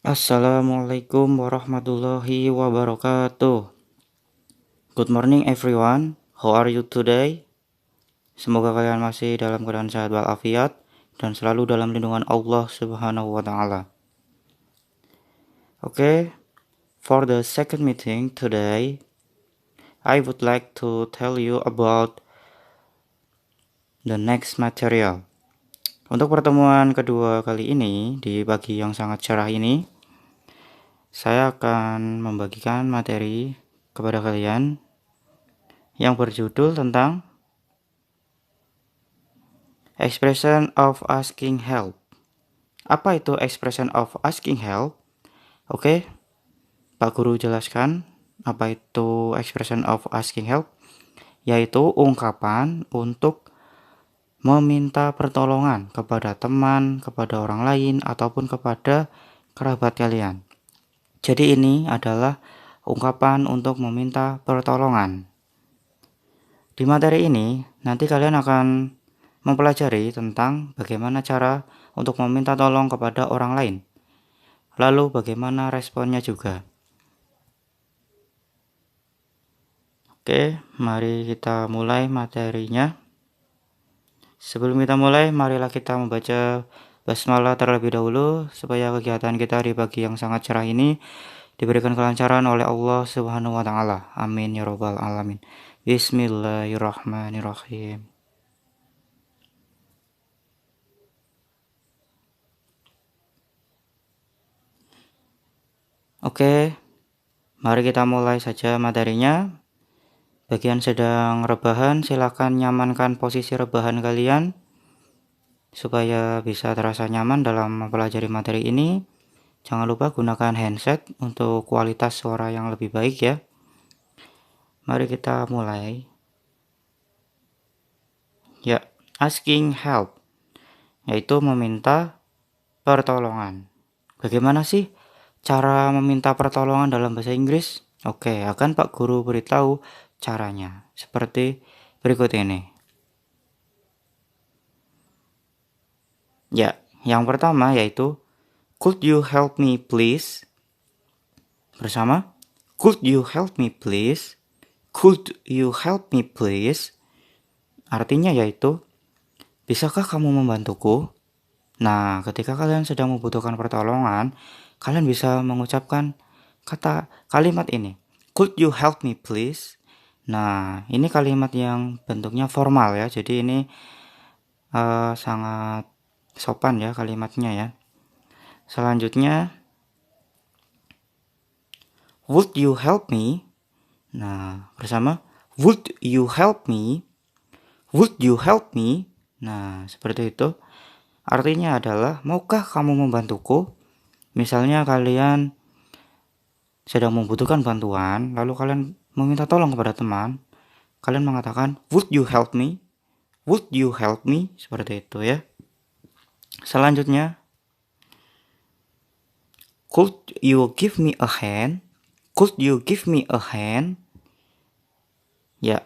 Assalamualaikum warahmatullahi wabarakatuh. Good morning everyone. How are you today? Semoga kalian masih dalam keadaan sehat walafiat dan selalu dalam lindungan Allah Subhanahu wa taala. Okay, for the second meeting today, I would like to tell you about the next material. Untuk pertemuan kedua kali ini di pagi yang sangat cerah ini, saya akan membagikan materi kepada kalian yang berjudul tentang expression of asking help. Apa itu expression of asking help? Oke, Pak Guru jelaskan apa itu expression of asking help, yaitu ungkapan untuk meminta pertolongan kepada teman, kepada orang lain, ataupun kepada kerabat kalian. Jadi ini adalah ungkapan untuk meminta pertolongan. Di materi ini, nanti kalian akan mempelajari tentang bagaimana cara untuk meminta tolong kepada orang lain. Lalu bagaimana responnya juga. Oke, mari kita mulai materinya. Sebelum kita mulai, marilah kita membaca basmalah terlebih dahulu supaya kegiatan kita di pagi yang sangat cerah ini diberikan kelancaran oleh Allah Subhanahu wa taala. Amin ya rabbal alamin. Bismillahirrahmanirrahim. Oke, mari kita mulai saja materinya. Bagi yang sedang rebahan, silakan nyamankan posisi rebahan kalian supaya bisa terasa nyaman dalam mempelajari materi ini. Jangan lupa gunakan headset untuk kualitas suara yang lebih baik ya. Mari kita mulai. Ya, asking help, yaitu meminta pertolongan. Bagaimana sih cara meminta pertolongan dalam bahasa Inggris? Oke, akan Pak Guru beritahu caranya seperti berikut ini. Ya, yang pertama yaitu could you help me please? Bersama, could you help me please? Could you help me please? Artinya yaitu, bisakah kamu membantuku? Nah, ketika kalian sedang membutuhkan pertolongan, kalian bisa mengucapkan kalimat ini. Could you help me please? Nah, ini kalimat yang bentuknya formal ya. Jadi ini sangat sopan ya kalimatnya ya. Selanjutnya, would you help me? Nah, bersama, would you help me? Would you help me? Nah, seperti itu. Artinya adalah, maukah kamu membantuku? Misalnya kalian sedang membutuhkan bantuan, lalu kalian meminta tolong kepada teman, kalian mengatakan, would you help me? Would you help me? Seperti itu ya. Selanjutnya, could you give me a hand? Could you give me a hand? Ya,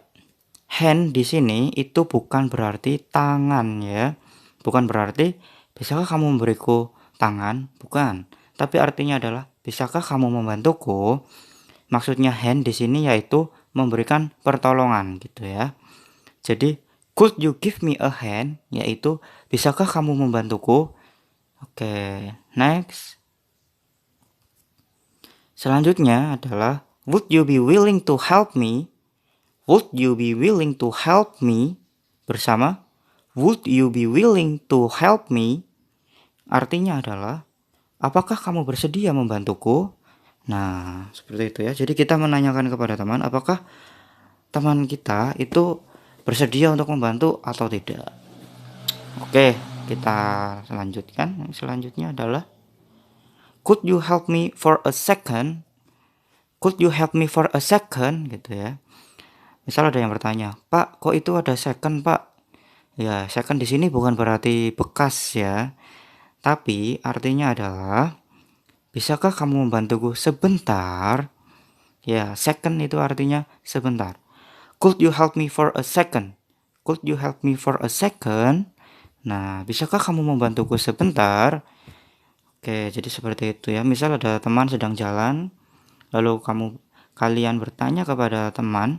hand di sini itu bukan berarti tangan ya. Bukan berarti bisakah kamu memberiku tangan? Bukan. Tapi artinya adalah bisakah kamu membantuku? Maksudnya hand di sini yaitu memberikan pertolongan gitu ya. Jadi could you give me a hand? Yaitu bisakah kamu membantuku? Oke, next. Selanjutnya adalah would you be willing to help me? Would you be willing to help me? Bersama, would you be willing to help me? Artinya adalah, apakah kamu bersedia membantuku? Nah, seperti itu ya. Jadi kita menanyakan kepada teman, apakah teman kita itu bersedia untuk membantu atau tidak. Oke, kita lanjutkan. Selanjutnya adalah, could you help me for a second? Could you help me for a second? Gitu ya. Misal ada yang bertanya, Pak, kok itu ada second, Pak? Ya, second di sini bukan berarti bekas ya. Tapi artinya adalah, bisakah kamu membantuku sebentar? Ya, second itu artinya sebentar. Could you help me for a second? Could you help me for a second? Nah, bisakah kamu membantuku sebentar? Oke, jadi seperti itu ya. Misal ada teman sedang jalan, lalu kalian bertanya kepada teman,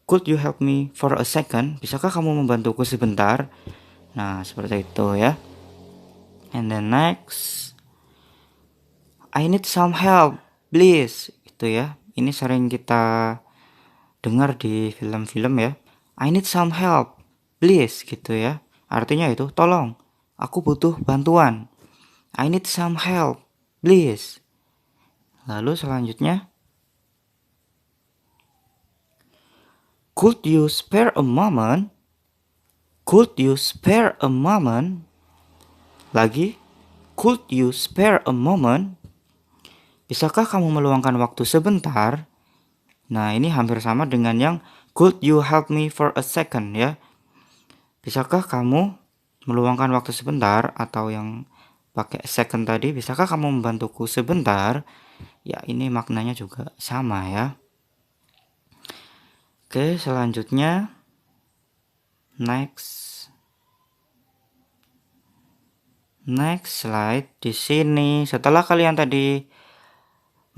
"Could you help me for a second?" Bisakah kamu membantuku sebentar? Nah, seperti itu ya. And then next, "I need some help, please." Itu ya. Ini sering kita dengar di film-film ya. "I need some help, please." Gitu ya. Artinya itu, tolong, aku butuh bantuan. I need some help, please. Lalu selanjutnya, "Could you spare a moment?" Could you spare a moment? Lagi, could you spare a moment? Bisakah kamu meluangkan waktu sebentar? Nah, ini hampir sama dengan yang could you help me for a second ya. Bisakah kamu meluangkan waktu sebentar, atau yang pakai second tadi, bisakah kamu membantuku sebentar? Ya, ini maknanya juga sama ya. Oke, selanjutnya next slide. Di sini setelah kalian tadi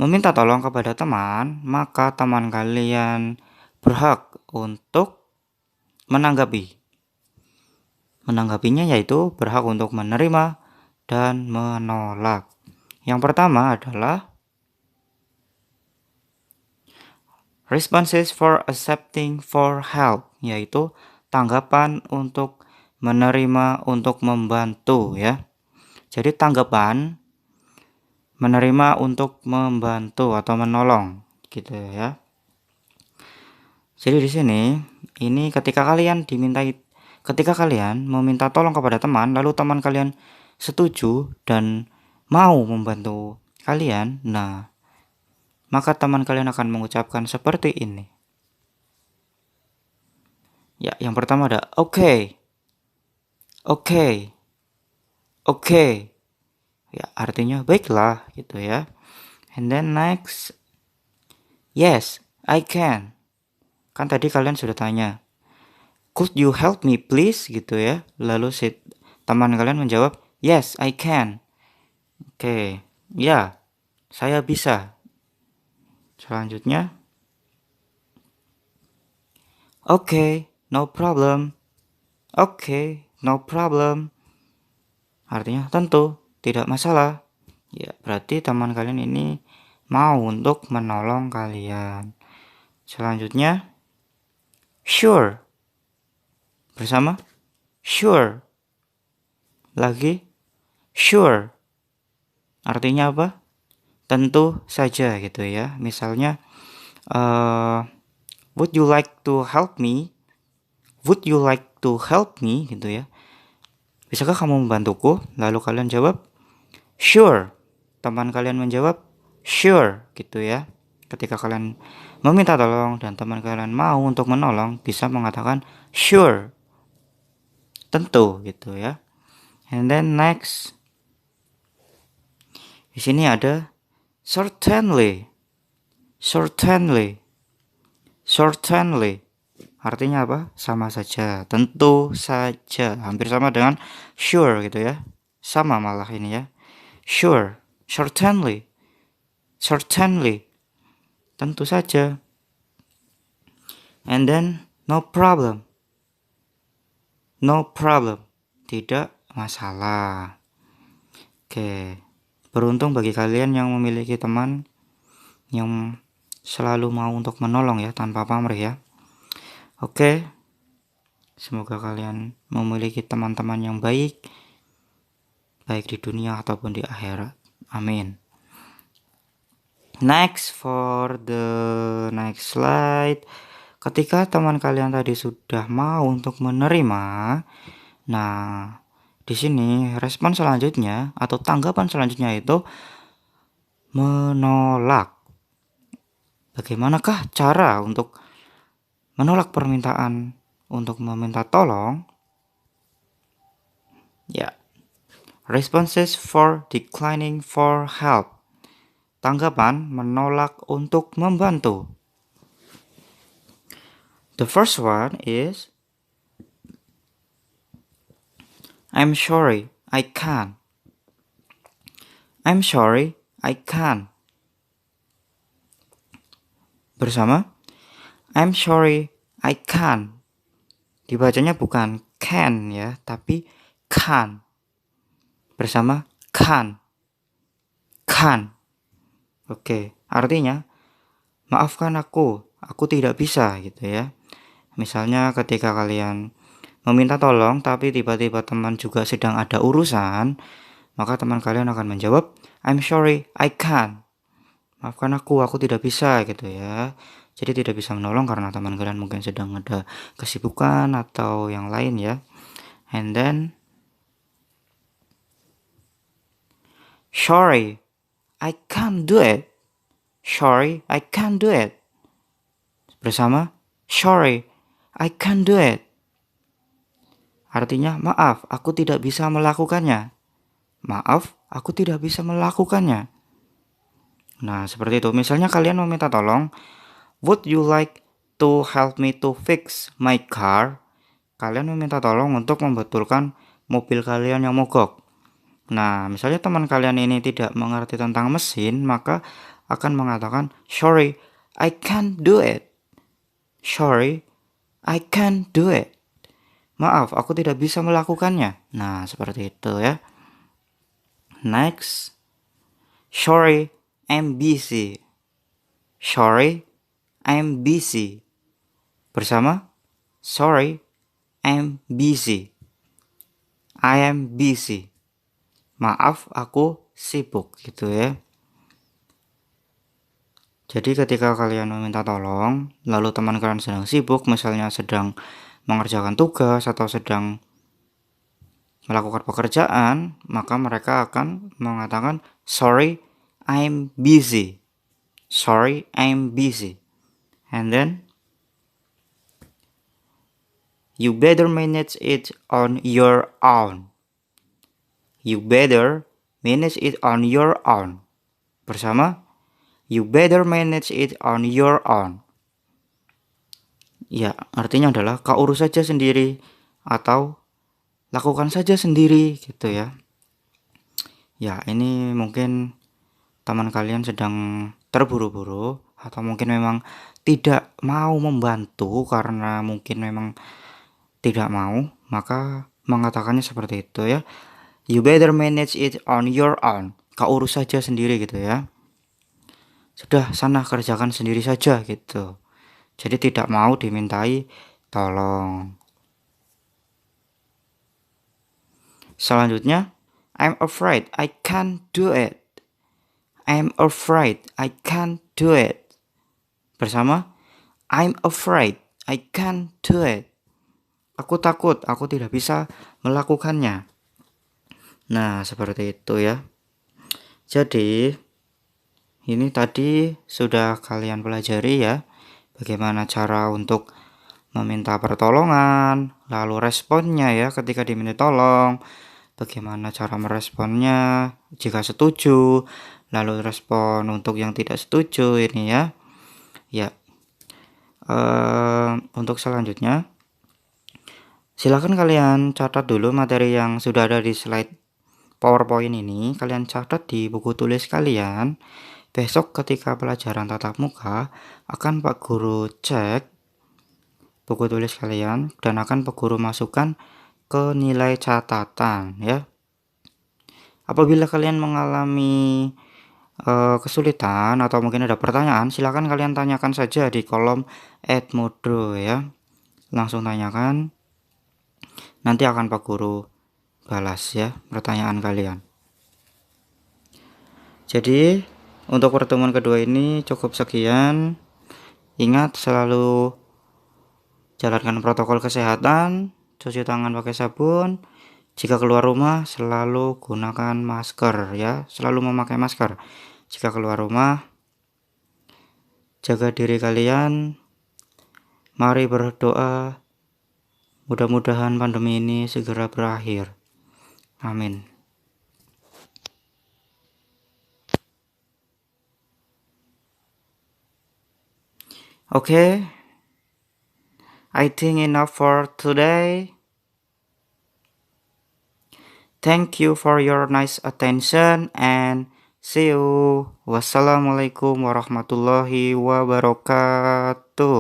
meminta tolong kepada teman, maka teman kalian berhak untuk menanggapi. Menanggapinya yaitu berhak untuk menerima dan menolak. Yang pertama adalah responses for accepting for help, yaitu tanggapan untuk menerima, untuk membantu ya. Jadi tanggapan menerima untuk membantu atau menolong gitu ya. Jadi di sini ini ketika kalian meminta tolong kepada teman, lalu teman kalian setuju dan mau membantu kalian, nah maka teman kalian akan mengucapkan seperti ini. Ya, yang pertama ada okay. Oke. Oke. Ya, artinya baiklah gitu ya. And then next, yes, I can. Kan tadi kalian sudah tanya, "Could you help me please?" gitu ya. Lalu si teman kalian menjawab, "Yes, I can." Oke, ya, saya bisa. Selanjutnya, "Okay, no problem." "Okay, no problem." Artinya tentu, tidak masalah. Ya, berarti teman kalian ini mau untuk menolong kalian. Selanjutnya, sure. Bersama, sure. Lagi, sure. Artinya apa? Tentu saja gitu ya. Misalnya, would you like to help me? Would you like to help me? Gitu ya. Bisakah kamu membantuku? Lalu kalian jawab, sure. Teman kalian menjawab, sure. Gitu ya. Ketika kalian meminta tolong dan teman kalian mau untuk menolong, bisa mengatakan sure. Tentu gitu ya. And then next, di sini ada certainly. Certainly. Certainly. Artinya apa? Sama saja, tentu saja. Hampir sama dengan sure gitu ya. Sama malah ini ya. Sure, certainly. Certainly. Tentu saja. And then no problem. No problem. Tidak masalah. Oke. Beruntung bagi kalian yang memiliki teman yang selalu mau untuk menolong ya, tanpa pamrih ya. Oke, semoga kalian memiliki teman-teman yang baik di dunia ataupun di akhirat. Amin. Next, for the next slide. Ketika teman kalian tadi sudah mau untuk menerima, nah di sini respon selanjutnya atau tanggapan selanjutnya itu menolak. Bagaimanakah cara untuk menolak permintaan untuk meminta tolong? Ya, responses for declining for help. Tanggapan menolak untuk membantu. The first one is, I'm sorry, I can't. I'm sorry, I can't. Bersama, I'm sorry, I can't. Dibacanya bukan can ya, tapi can't. Bersama, can't. Can't. Oke, artinya maafkan aku tidak bisa gitu ya. Misalnya ketika kalian meminta tolong tapi tiba-tiba teman juga sedang ada urusan, maka teman kalian akan menjawab, I'm sorry, I can't. Maafkan aku tidak bisa gitu ya. Jadi tidak bisa menolong karena teman kalian mungkin sedang ada kesibukan atau yang lain ya. And then, sorry, I can't do it. Sorry, I can't do it. Bersama, sorry, I can't do it. Artinya, maaf, aku tidak bisa melakukannya. Maaf, aku tidak bisa melakukannya. Nah, seperti itu. Misalnya kalian meminta tolong, would you like to help me to fix my car? Kalian meminta tolong untuk membetulkan mobil kalian yang mogok. Nah, misalnya teman kalian ini tidak mengerti tentang mesin, maka akan mengatakan, sorry, I can't do it. Sorry, I can't do it. Maaf, aku tidak bisa melakukannya. Nah, seperti itu ya. Next. Sorry, I'm busy. Sorry, I'm busy. Bersama, sorry, I'm busy. I am busy. Maaf, aku sibuk gitu ya. Jadi ketika kalian meminta tolong, lalu teman kalian sedang sibuk, misalnya sedang mengerjakan tugas atau sedang melakukan pekerjaan, maka mereka akan mengatakan, sorry, I'm busy. Sorry, I'm busy. And then, you better manage it on your own. You better manage it on your own. Bersama, you better manage it on your own. Ya, artinya adalah kau urus saja sendiri atau lakukan saja sendiri gitu ya. Ya, ini mungkin teman kalian sedang terburu-buru atau mungkin memang tidak mau membantu karena mungkin memang tidak mau, maka mengatakannya seperti itu ya. You better manage it on your own. Kau urus saja sendiri gitu ya. Sudah, sana kerjakan sendiri saja gitu. Jadi tidak mau dimintai tolong. Selanjutnya, I'm afraid I can't do it. I'm afraid I can't do it. Bersama, I'm afraid I can't do it. Aku takut, aku tidak bisa melakukannya. Nah, seperti itu ya. Jadi, ini tadi sudah kalian pelajari ya, bagaimana cara untuk meminta pertolongan, lalu responnya ya ketika diminta tolong, bagaimana cara meresponnya jika setuju, lalu respon untuk yang tidak setuju ini ya. Ya, untuk selanjutnya, silakan kalian catat dulu materi yang sudah ada di slide PowerPoint ini. Kalian catat di buku tulis kalian. Besok ketika pelajaran tatap muka, akan Pak Guru cek buku tulis kalian dan akan Pak Guru masukkan ke nilai catatan ya. Apabila kalian mengalami kesulitan atau mungkin ada pertanyaan, silakan kalian tanyakan saja di kolom Edmodo ya. Langsung tanyakan. Nanti akan Pak Guru balas ya pertanyaan kalian. Jadi, untuk pertemuan kedua ini cukup sekian. Ingat selalu jalankan protokol kesehatan, cuci tangan pakai sabun. Jika keluar rumah selalu gunakan masker ya, selalu memakai masker. Jika keluar rumah, jaga diri kalian. Mari berdoa. Mudah-mudahan pandemi ini segera berakhir. Amin. Okay, I think enough for today. Thank you for your nice attention and See you. Wassalamualaikum warahmatullahi wabarakatuh.